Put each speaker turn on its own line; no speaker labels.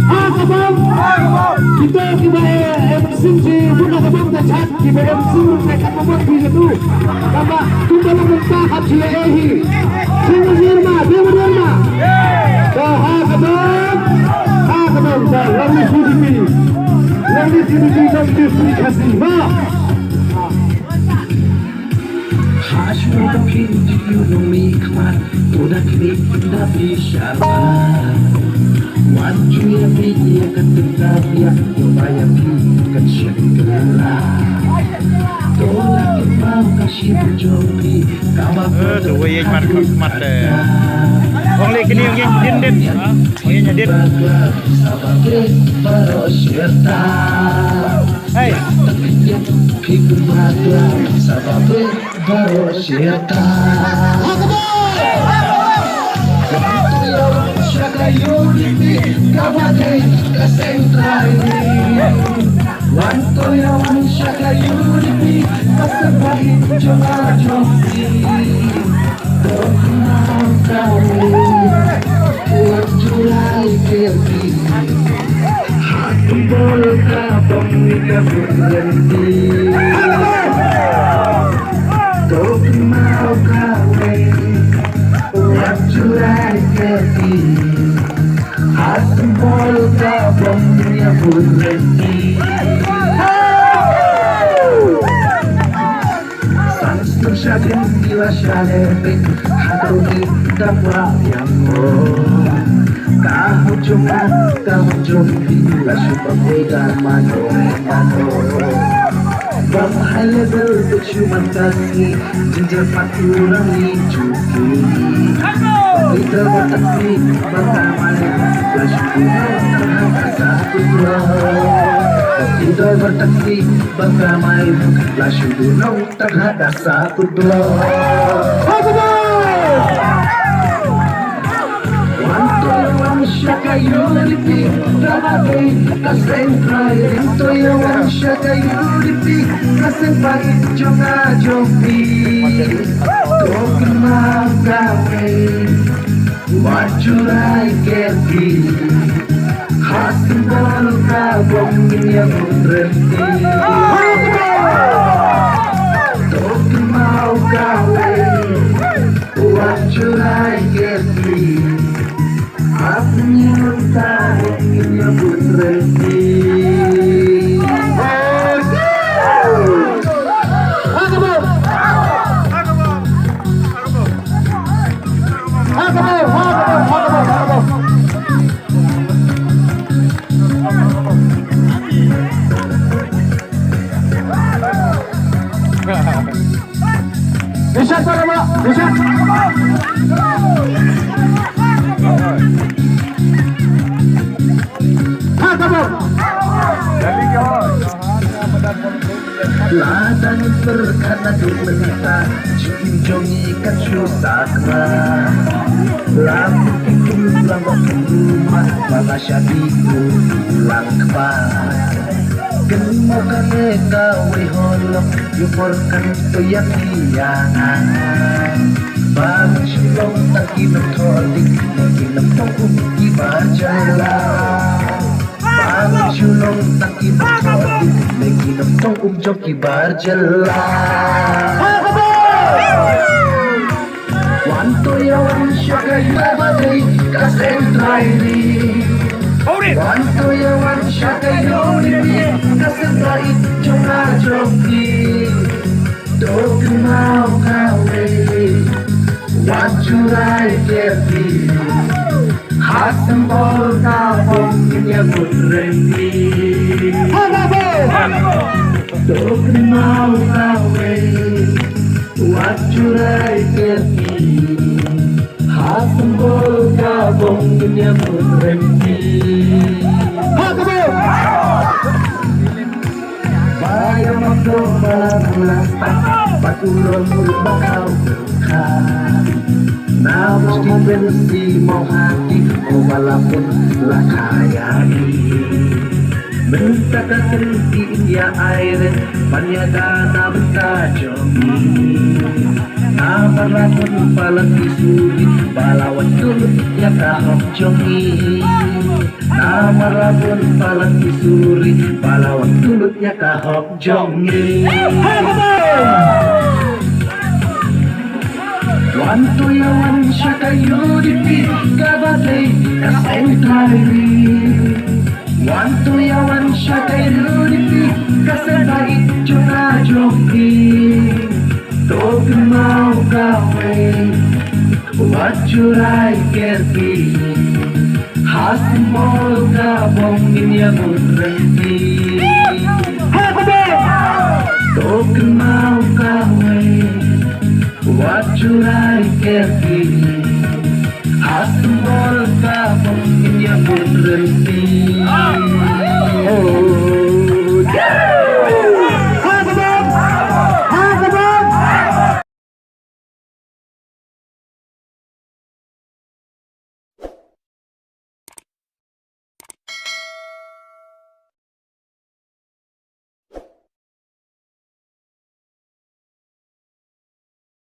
Kabang kita mesin si Bunda Kabang dan chat kita mesin mereka membuat di situ tambah kita meminta hasil ehi semua nirma Kabang dan lalu sudi dan justru kasih
Hashu mungkin diunumi kemat Tudak klik tidak bisa Waju yang dia ketika dia Upaya kita syukurlah Tudak kita kasih berjopi Kamu
Tuh yang mat Wong lek ini yang din Wong yang din Hey
Pikir mata Sababnya baru siapa Shaka yuri kabade kasentrai Wanto yawan shaka yuri kasebai joma jomi Tokunau kami Wajulai kerti Hati bolka pemika berhenti Tokunau kami Wajulai kerti Hati bolka pemika berhenti Tersadin bila syadepik Hatoni dapat yang Kamu cuma Kamu bila Supang wedan mano Bamahaya bercuma kasih Jinjar paturang dicuki Kita bertakti Bamahaya Bersyukur terhadap satu Kita bertakti Bamahaya Bersyukur terhadap satu Shaka yuripi, kabade, kasentrai, rinto yawan shaka yuripi, kasenpai, jonga jopi, tokenau gawe, wajurai kerti, hasil bol kabong yang berhenti, tokenau gawe, wajurai kerti. Aku minta ingin berhenti.
Bisa para bisa. Ladang berkata dusta Jinjongi kacu sakra Lampu itu lambak rumah Bala syadiku pulang kepas Kenimo kane kawe holok Yuporkan toyak liangan Bang silong taki methodik Mungkin lempong ibajalah Bang silong taki methodik Mungkin lempong joki barjalah Wanto yawan syaka yabadai kasentrai Wanto yawan syaka yoni kasentrai jonga joki Tokenau kawe Wajurai kerti Hasem bol kabong menyambut rembi Tokenau kawe Wajurai kerti Hasem bol kabong menyambut rembi Bayang mencoba melastak Patulun bakal berkah Namun dibenci mau hati walaupun lah kaya Mentaka senti ya air Panyagana bentajomi
Namarapon palang isuri Balawat tulog ya kahok jongi Namarapon palang isuri Balawat tulog ya kahok jongi Wanto yawan siya kayo dipit kabatay kasentari Wanto yawan siya kayo dipit kasentari Jona joki Toke mau kawe What should I get be Hasimol ka bongin ya berhenti Toke mau kawe What should I get be Hasimol ka bongin ya berhenti